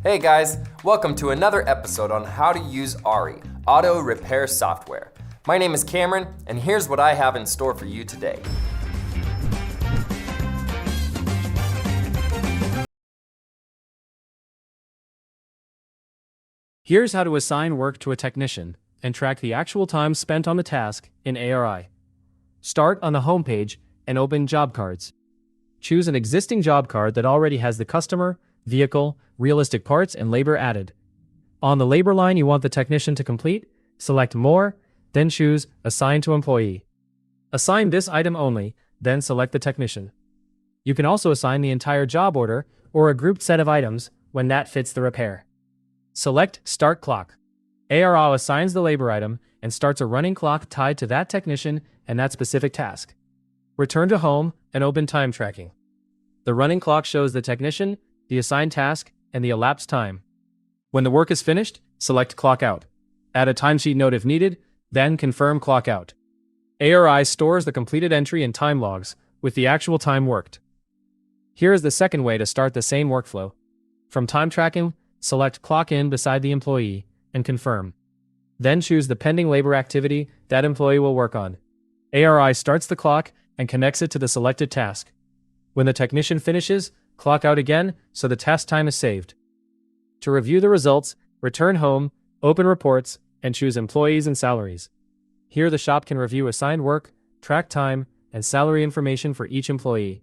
Hey guys, welcome to another episode on how to use ARI Auto Repair Software. My name is Cameron, and here's what I have in store for you today. Here's how to assign work to a technician and track the actual time spent on the task in ARI. Start on the home page and open JobCards. Choose an existing job card that already has the customer, vehicle, realistic parts, and labor added. On the labor line you want the technician to complete, select More, then choose Assign to Employee. Assign this item only, then select the technician. You can also assign the entire job order or a grouped set of items when that fits the repair. Select Start Clock. ARI assigns the labor item and starts a running clock tied to that technician and that specific task. Return to Home and open Time Tracking. The running clock shows the technician, the assigned task, and the elapsed time. When the work is finished, select Clock Out. Add a timesheet note if needed, then confirm Clock Out. ARI stores the completed entry in time logs with the actual time worked. Here is the second way to start the same workflow. From Time Tracking, select Clock In beside the employee and confirm. Then choose the pending labor activity that employee will work on. ARI starts the clock and connects it to the selected task. When the technician finishes, clock out again so the task time is saved. To review the results, return home, open Reports, and choose Employees and Salaries. Here the shop can review assigned work, track time, and salary information for each employee.